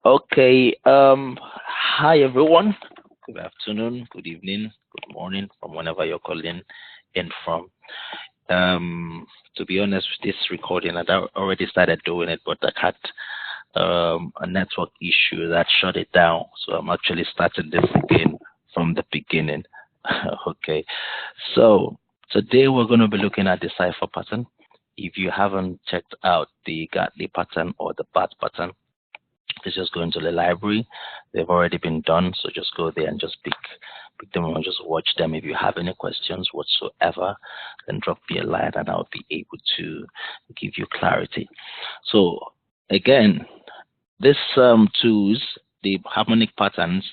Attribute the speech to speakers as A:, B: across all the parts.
A: Okay. Hi everyone. Good afternoon, good evening, good morning from whenever you're calling in from. To be honest, with this recording, I already started doing it, but I had a network issue that shut it down. So I'm actually starting this again from the beginning. Okay. So today we're going to be looking at the cipher pattern. If you haven't checked out the Gatli pattern or the BAT pattern, it's just going to the library. They've already been done, so just go there and just pick them and just watch them. If you have any questions whatsoever, then drop me a line and I'll be able to give you clarity. So again, these tools, the harmonic patterns,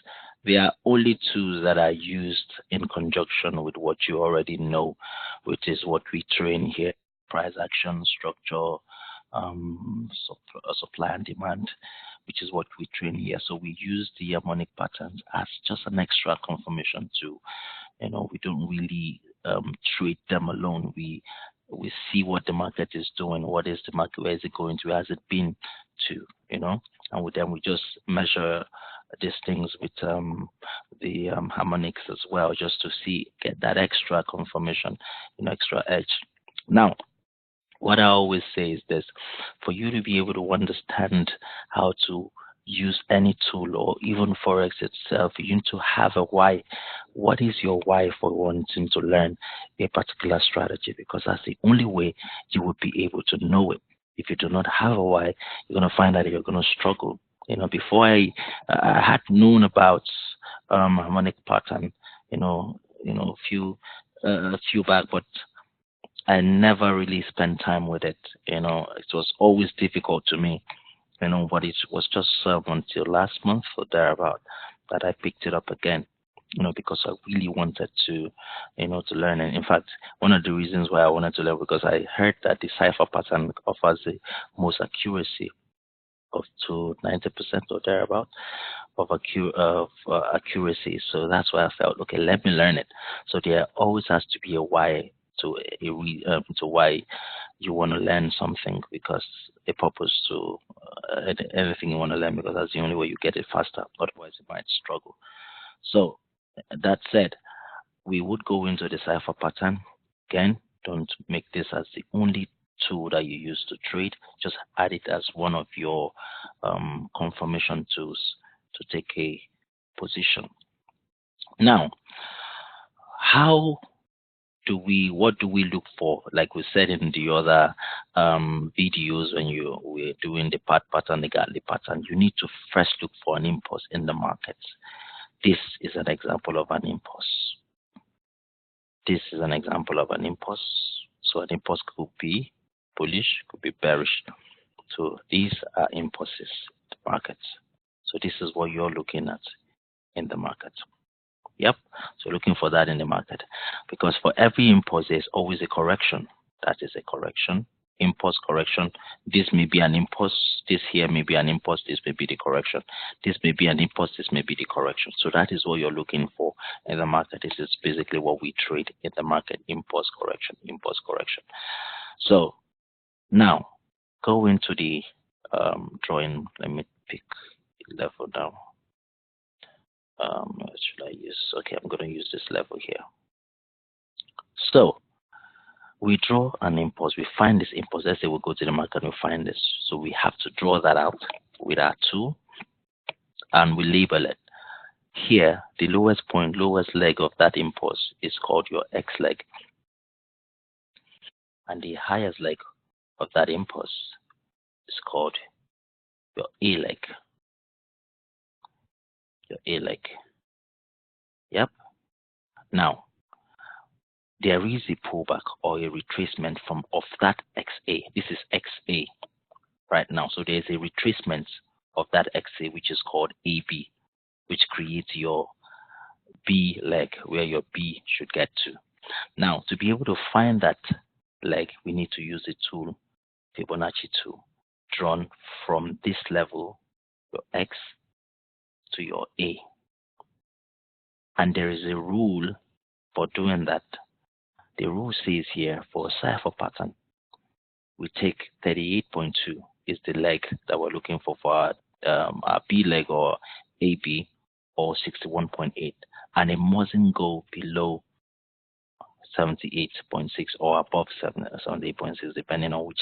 A: they are only tools that are used in conjunction with what you already know, which is what we train here: price action, structure, supply and demand, which is what we train here. So we use the harmonic patterns as just an extra confirmation tool. We don't really trade them alone. We see what the market is doing, what is the market, where is it going to, where has it been to, and then we just measure these things with the harmonics as well, just to get that extra confirmation, extra edge. Now, what I always say is this: for you to be able to understand how to use any tool or even Forex itself, you need to have a why. What is your why for wanting to learn a particular strategy? Because that's the only way you would be able to know it. If you do not have a why, you're going to find that you're going to struggle. Before I had known about harmonic pattern, a few back, but I never really spent time with it. It was always difficult to me. But it was just until last month or thereabout that I picked it up again. Because I really wanted to learn. And in fact, one of the reasons why I wanted to learn, because I heard that the cipher pattern offers the most accuracy up to 90% or thereabout of accuracy. So that's why I felt, okay, let me learn it. So there always has to be a why to why you want to learn something, because a purpose to anything you want to learn, because that's the only way you get it faster. Otherwise, you might struggle. So that said, we would go into the cipher pattern. Again, don't make this as the only tool that you use to trade. Just add it as one of your confirmation tools to take a position. Now, how what do we look for? Like we said in the other videos, when we're doing the pattern, the Gatli pattern, you need to first look for an impulse in the market. This is an example of an impulse. This is an example of an impulse. So an impulse could be bullish, could be bearish. So these are impulses in the market. So this is what you're looking at in the market. Yep. So looking for that in the market, because for every impulse, there's always a correction. That is a correction, impulse correction. This may be an impulse. This here may be an impulse. This may be the correction. This may be an impulse. This may be the correction. So that is what you're looking for in the market. This is basically what we trade in the market: impulse correction, impulse correction. So now go into the drawing. Let me pick level down. What should I use? Okay, I'm going to use this level here. So we draw an impulse. We find this impulse. Let's say we go to the market and we find this. So we have to draw that out with our tool and we label it. Here, the lowest point, lowest leg of that impulse is called your X leg. And the highest leg of that impulse is called your A leg. Your A leg. Yep. Now, there is a pullback or a retracement of that XA. This is XA right now. So there's a retracement of that XA, which is called AB, which creates your B leg, where your B should get to. Now, to be able to find that leg, we need to use the tool, Fibonacci tool, drawn from this level, your X, to your A. And there is a rule for doing that. The rule says here, for a cipher pattern, we take 38.2 is the leg that we're looking for our B leg or AB or 61.8, and it mustn't go below 78.6 or above 78.6, depending on which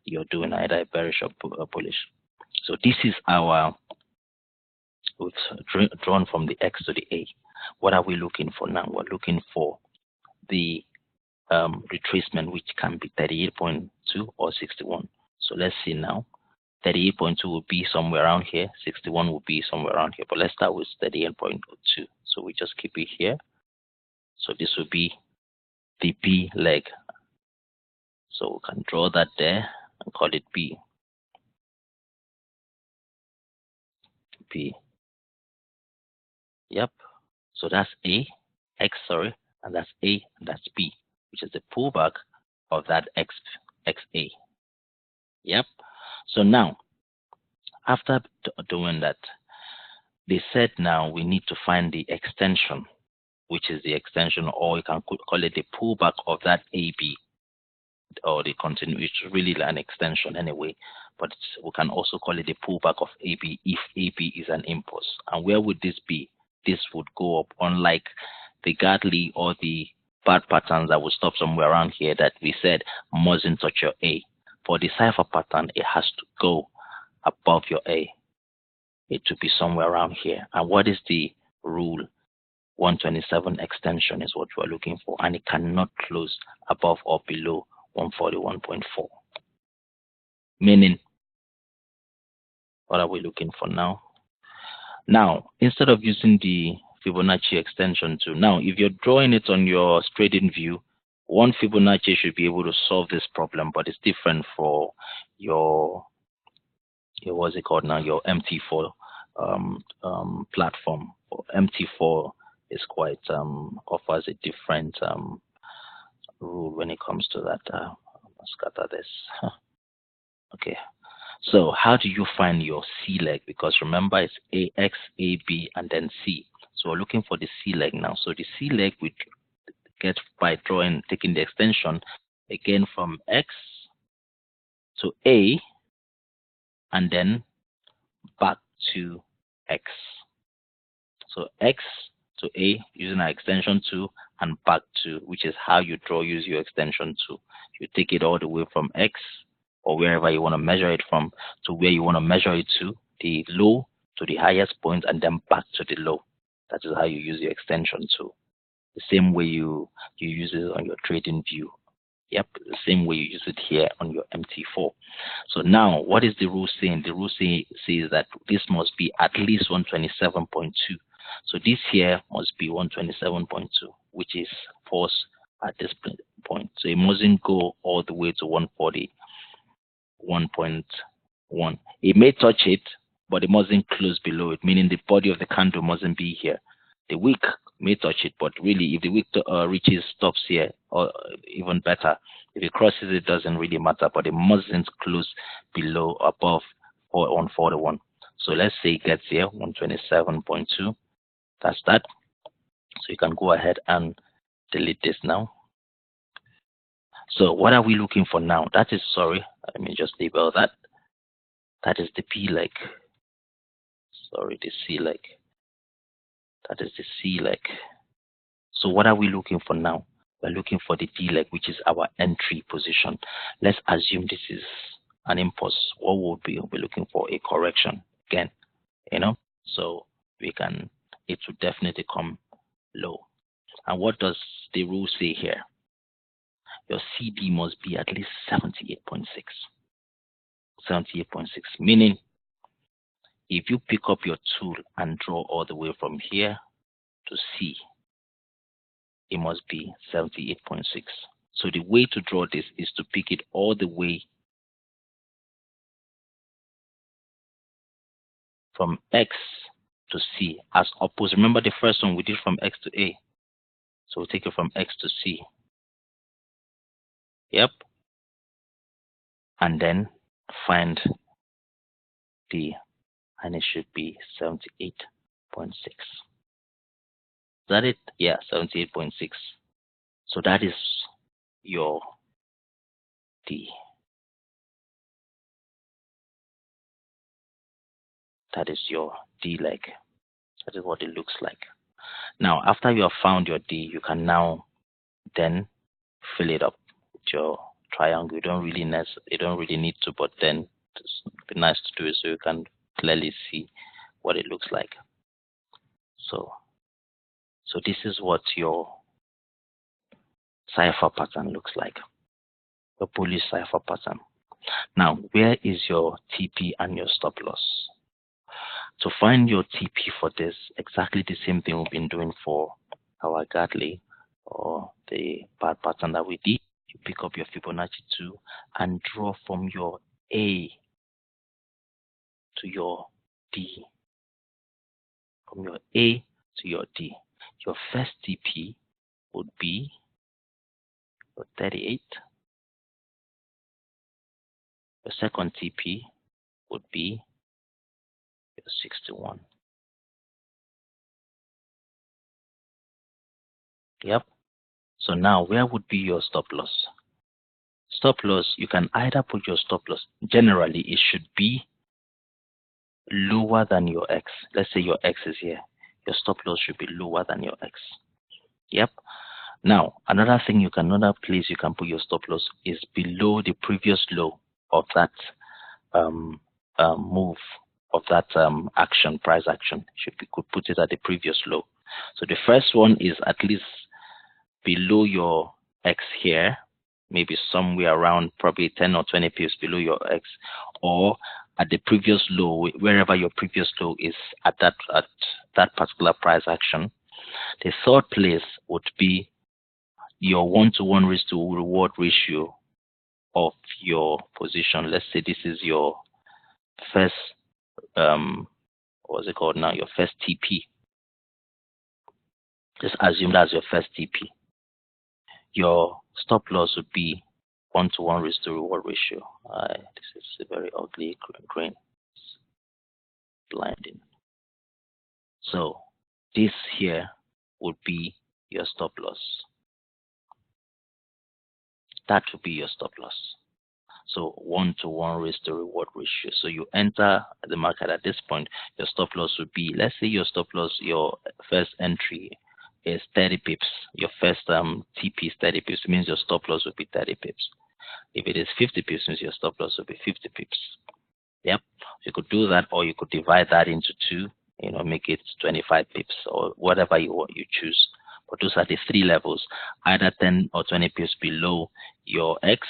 A: you're doing, either bearish or bullish. So this is our, we've drawn from the X to the A. What are we looking for now? We're looking for the retracement, which can be 38.2 or 61. So let's see now. 38.2 will be somewhere around here. 61 will be somewhere around here. But let's start with 38.2. So we just keep it here. So this will be the B leg. So we can draw that there and call it B. B. Yep. So that's A, X, sorry, and that's A, and that's B, which is the pullback of that XA. Yep. So now, after doing that, they said now we need to find the extension, which is the extension, or you can call it the pullback of that AB, or the continue. It's really an extension anyway, but we can also call it the pullback of AB if AB is an impulse. And where would this be? This would go up, unlike the Gadley or the bad patterns that would stop somewhere around here that we said mustn't touch your A. For the Cypher pattern, it has to go above your A. It to be somewhere around here. And what is the rule? 127 extension is what we're looking for, and it cannot close above or below 141.4. Meaning, what are we looking for now? Now, instead of using the Fibonacci extension to, now if you're drawing it on your trading view, one Fibonacci should be able to solve this problem, but it's different for your what's it called now, your MT4 platform. MT4 is quite offers a different rule when it comes to that. Let's scatter this. Okay. So how do you find your C leg? Because remember, it's AX, AB, and then C. So we're looking for the C leg now. So the C leg we get by taking the extension again from X to A, and then back to X. So X to A using our extension 2 and back to, which is how you use your extension 2. You take it all the way from X or wherever you want to measure it from to where you want to measure it to, the low to the highest point, and then back to the low. That is how you use your extension 2. The same way you use it on your trading view. Yep, the same way you use it here on your MT4. So now, what is the rule saying? The rule says that this must be at least 127.2. So this here must be 127.2, which is false at this point. So it mustn't go all the way to 141.1. It may touch it, but it mustn't close below it, meaning the body of the candle mustn't be here. The wick may touch it, but really, if the wick stops here, or even better, if it crosses it, doesn't really matter, but it mustn't close below, above 141. So let's say it gets here, 127.2. That's that. So you can go ahead and delete this now. So what are we looking for now? That is, sorry, let me just label that. That is the P leg. Sorry, the C leg. That is the C leg. So what are we looking for now? We're looking for the D leg, which is our entry position. Let's assume this is an impulse. What would we be looking for? A correction again, so it would definitely come low. And what does the rule say here? Your CD must be at least 78.6. 78.6, meaning if you pick up your tool and draw all the way from here to C, it must be 78.6. So the way to draw this is to pick it all the way from X to C as opposed. Remember the first one we did from X to A. So we'll take it from X to C. Yep. And then find and it should be 78.6. Is that it? Yeah, 78.6. So that is your D. That is your D leg. That is what it looks like. Now, after you have found your D, you can now then fill it up with your triangle. You don't really need to, but then it's be nice to do it so you can clearly see what it looks like. So this is what your Cypher pattern looks like. The bullish Cypher pattern. Now, where is your TP and your stop loss? To find your TP for this, exactly the same thing we've been doing for our Gatling or the bad pattern that we did. You pick up your Fibonacci 2 and draw from your A to your D. From your A to your D. Your first TP would be your 38. Your second TP would be your 61. Yep. So now where would be your stop loss? Stop loss, you can either put your stop loss. Generally, it should be lower than your X. Let's say your X is here. Your stop loss should be lower than your X. Yep. Now, another place you can put your stop loss is below the previous low of that move, of that price action. Could put it at the previous low. So the first one is at least below your X here, maybe somewhere around probably 10 or 20 pips below your X, or at the previous low, wherever your previous low is at that particular price action. The third place would be your 1-to-1 risk to reward ratio of your position. Let's say this is your first what's it called now? Your first TP. Just assume that's your first TP. Your stop loss would be 1-to-1 risk to reward ratio. This is a very ugly grain. It's blinding. So this here would be your stop loss. That would be your stop loss. So 1-to-1 risk to reward ratio. So you enter the market at this point, your stop loss would be, let's say your stop loss, your first entry is 30 pips. Your first TP is 30 pips, means your stop loss would be 30 pips. If it is 50 pips, means your stop loss would be 50 pips. Yep. You could do that, or you could divide that into two, make it 25 pips or whatever you choose. But those are the three levels, either 10 or 20 pips below your X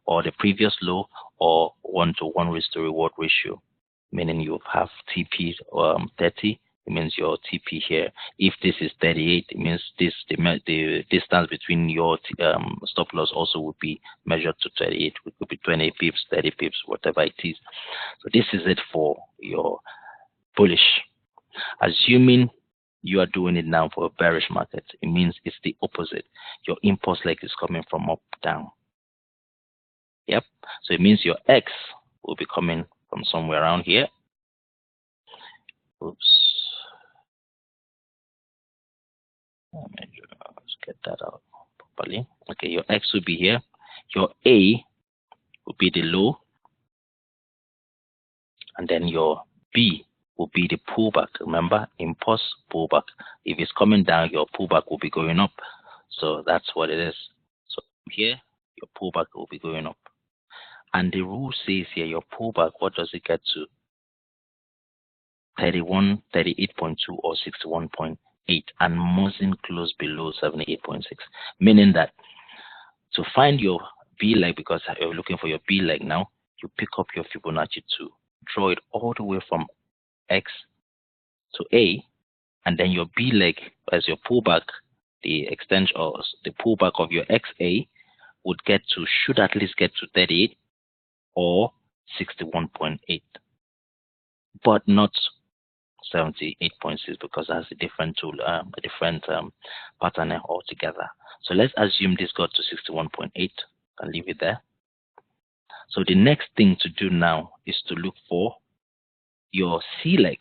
A: or the previous low, or 1-to-1 risk to reward ratio, meaning you have TP 30. It means your TP here. If this is 38, it means the distance between your stop loss also would be measured to 38. It could be 20 pips, 30 pips, whatever it is. So this is it for your bullish. Assuming you are doing it now for a bearish market, it means it's the opposite. Your impulse leg is coming from up, down. Yep. So it means your X will be coming from somewhere around here. Oops. Let's get that out properly. Okay, your X will be here. Your A will be the low. And then your B will be the pullback. Remember, impulse pullback. If it's coming down, your pullback will be going up. So that's what it is. So here, your pullback will be going up. And the rule says here, your pullback, what does it get to? 31, 38.2 or 61.8, and mustn't close below 78.6. Meaning that to find your B leg, because you're looking for your B leg now, you pick up your Fibonacci 2, draw it all the way from X to A, and then your B leg as your pullback, the extension or the pullback of your XA should at least get to 38 or 61.8, but not 78.6, because that's a different tool, a different pattern altogether. So let's assume this got to 61.8 and leave it there. So the next thing to do now is to look for your C leg,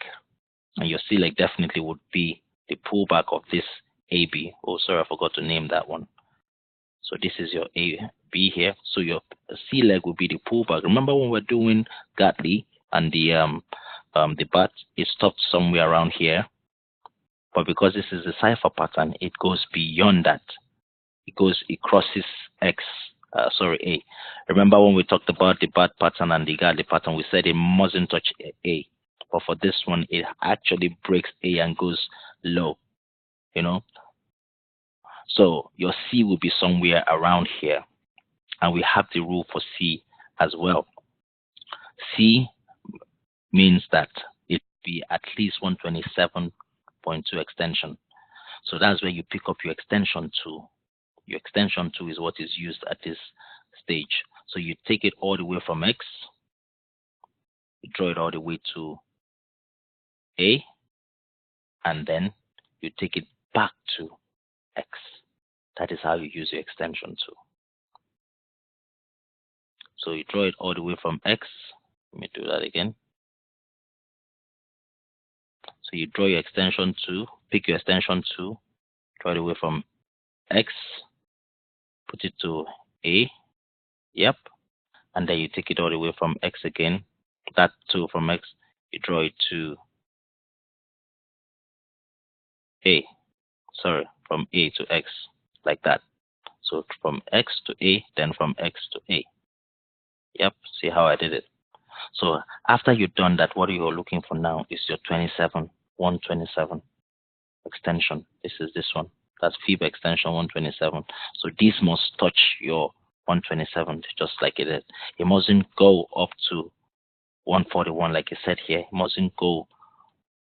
A: and your C leg definitely would be the pullback of this AB. Oh, sorry, I forgot to name that one. So this is your AB here. So your C leg will be the pullback. Remember when we're doing Gatling and the the bat, it stopped somewhere around here. But because this is a cipher pattern, it goes beyond that. It crosses X, A. Remember when we talked about the bat pattern and the Gartley pattern, we said it mustn't touch A. But for this one, it actually breaks A and goes low, you know. So your C will be somewhere around here. And we have the rule for C as well. C means that it be at least 127.2 extension. So that's where you pick up your extension 2. Your extension 2 is what is used at this stage. So you take it all the way from X, you draw it all the way to A, and then you take it back to X. That is how you use your extension 2. So you draw it all the way from X. Let me do that again. So you draw your extension 2, pick your extension 2, draw it away from X, put it to A, yep, and then you take it all the way from X again, that 2 from X, you draw it to A, from A to X, like that. So from X to A, then from X to A. Yep, see how I did it? So after you've done that, what you're looking for now is your 127 extension. This is this one. That's fib extension 127. So this must touch your 127, just like it is. It mustn't go up to 141 like I said here. It mustn't go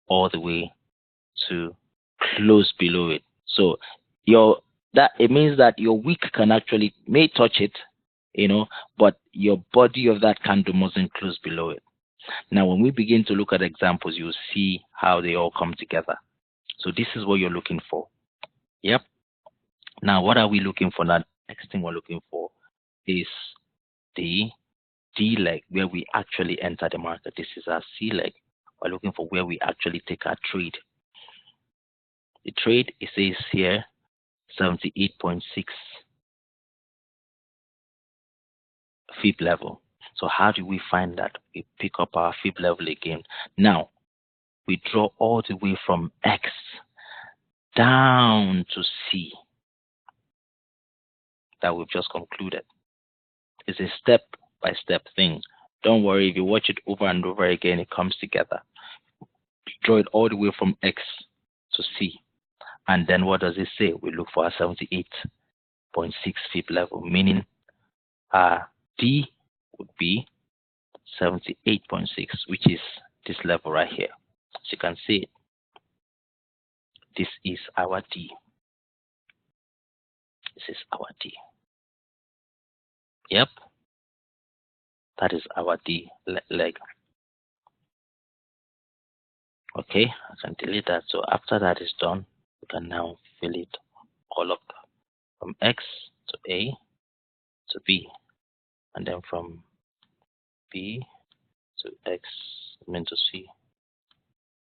A: all the way to close below it. So it means that your wick can actually may touch it, but your body of that candle mustn't close below it. Now, when we begin to look at examples, you'll see how they all come together. So this is what you're looking for. Yep. Now, what are we looking for now? Next thing we're looking for is the D leg, where we actually enter the market. This is our C leg. We're looking for where we actually take our trade. The trade, it says here, 78.6 fib level. So how do we find that? We pick up our fib level again. Now, we draw all the way from X down to C that we've just concluded. It's a step-by-step thing. Don't worry, if you watch it over and over again, it comes together. Draw it all the way from X to C. And then what does it say? We look for a 78.6 fib level, meaning D would be 78.6, which is this level right here. As you can see, this is our D. This is our D. Yep, that is our D leg. Okay, I can delete that. So after that is done, we can now fill it all up from X to A to B, and then from B to X, to C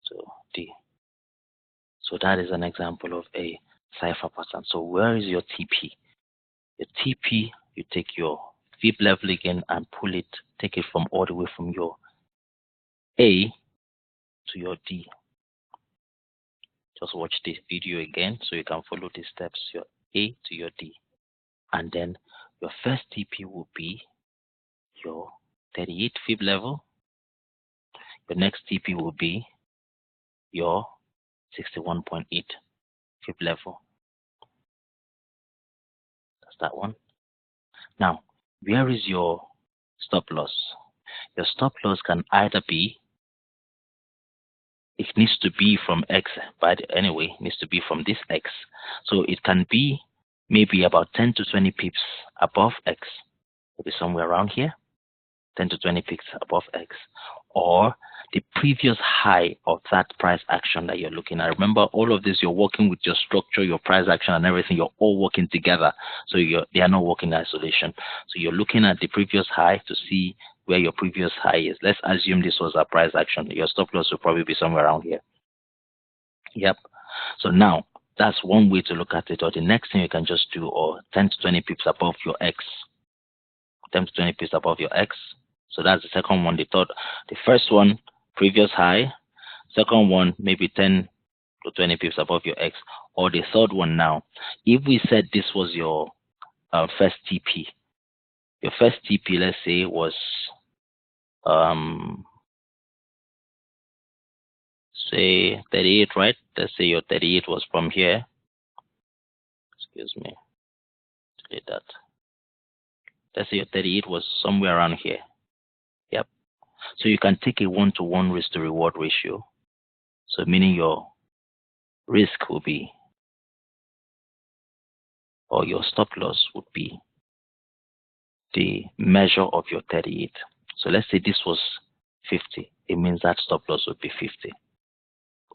A: to D. So that is an example of a cipher pattern. So where is your TP? Your TP, you take your fib level again and pull it, take it from all the way from your A to your D. Just watch this video again so you can follow the steps, your A to your D. And then your first TP will be your 38 fib level. Your next TP will be your 61.8 fib level. That's that one. Now, where is your stop loss? Your stop loss can either be, it needs to be from X, but anyway, it needs to be from this X. So it can be maybe about 10 to 20 pips above X. Maybe somewhere around here, 10 to 20 pips above X. Or the previous high of that price action that you're looking at. Remember, all of this, you're working with your structure, your price action and everything. You're all working together. So they are not working in isolation. So you're looking at the previous high to see where your previous high is. Let's assume this was a price action. Your stop loss will probably be somewhere around here. Yep. So now, that's one way to look at it. Or the next thing you can just do, or 10 to 20 pips above your X. 10 to 20 pips above your X. So that's the second one. The first one, previous high. Second one, maybe 10 to 20 pips above your X. Or the third one now, if we said this was your first TP, your first TP, let's say, was say 38, right? Let's say your 38 was from here. Excuse me, delete that. Let's say your 38 was somewhere around here. Yep. So you can take a 1-to-1 risk to reward ratio. So meaning your risk will be, or your stop loss would be the measure of your 38. So let's say this was 50. It means that stop loss would be 50.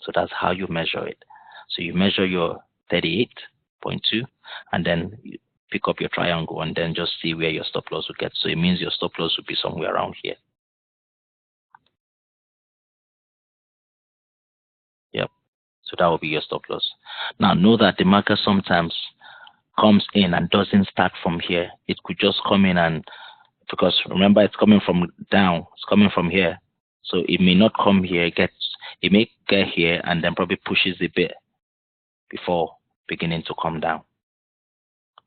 A: So that's how you measure it. So you measure your 38.2 and then you pick up your triangle and then just see where your stop loss would get. So it means your stop loss would be somewhere around here. Yep. So that will be your stop loss. Now know that the market sometimes comes in and doesn't start from here. It could just come in, and because remember it's coming from down, it's coming from here. So it may not come here, it may get here and then probably pushes a bit before beginning to come down.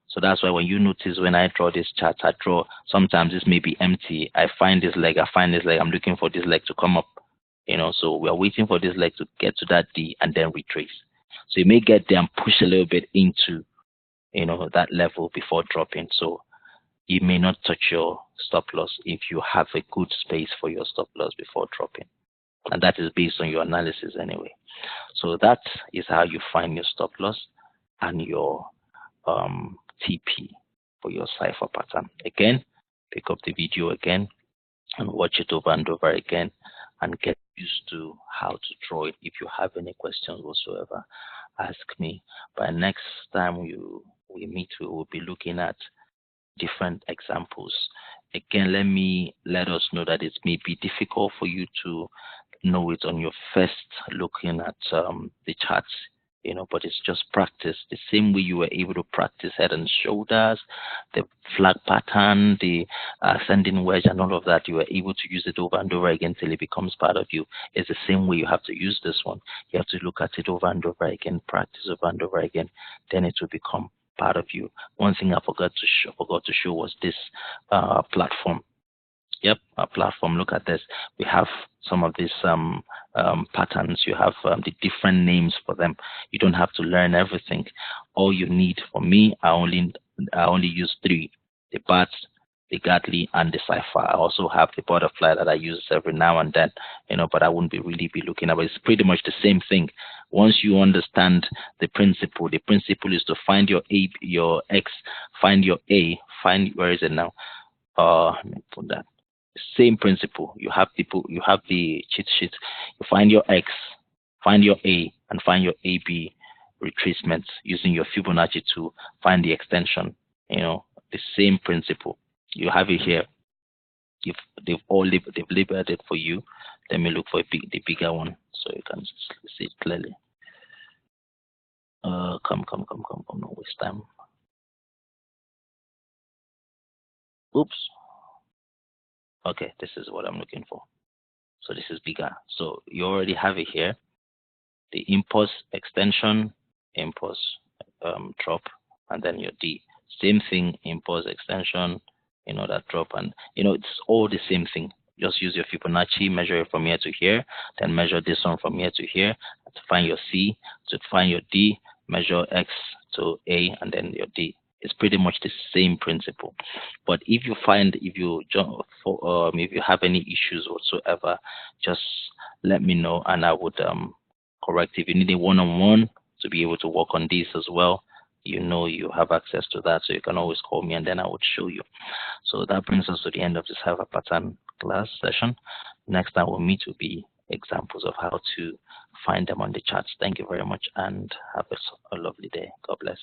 A: So that's why when you notice when I draw this chart, I draw, sometimes this may be empty. I find this leg, I'm looking for this leg to come up. So we are waiting for this leg to get to that D and then retrace. So you may get there and push a little bit into, that level before dropping. So you may not touch your stop loss if you have a good space for your stop loss before dropping. And that is based on your analysis anyway. So that is how you find your stop loss and your TP for your Cypher pattern. Again, pick up the video again and watch it over and over again and get used to how to draw it. If you have any questions whatsoever, ask me. By next time we meet, we will be looking at different examples. Again, let us know that it may be difficult for you to know it on your first looking at the charts, but it's just practice. The same way you were able to practice head and shoulders, the flag pattern, the ascending wedge, and all of that, you were able to use it over and over again till it becomes part of you. It's the same way you have to use this one. You have to look at it over and over again, practice over and over again, then it will become part of you. One thing I forgot to show was this platform. Yep, a platform. Look at this. We have some of these patterns. You have the different names for them. You don't have to learn everything. All you need, for me, I only use 3: the bat, the Gatly, and the Cypher. I also have the butterfly that I use every now and then, but I wouldn't really be looking at it. It's pretty much the same thing. Once you understand the principle is to find your X, find your A, where is it now? Let me put that. Same principle. You have the cheat sheet. You find your X, find your A, and find your AB retracements using your Fibonacci to find the extension. The same principle. You have it here. They've labeled it for you. Let me look for the bigger one so you can see it clearly. Come, no waste time. Oops. Okay, this is what I'm looking for. So this is bigger. So you already have it here. The impulse extension, impulse drop, and then your D. Same thing, impulse extension, that drop, and it's all the same thing. Just use your Fibonacci, measure it from here to here, then measure this one from here to here to find your C, to find your D, measure X to A, and then your D. It's pretty much the same principle. But if you have any issues whatsoever, just let me know and I would correct. If you need a one-on-one to be able to work on this as well, you have access to that, so you can always call me and then I would show you. So that brings us to the end of this Cypher Pattern class session. Next time we'll meet will be examples of how to find them on the charts. Thank you very much and have a lovely day. God bless.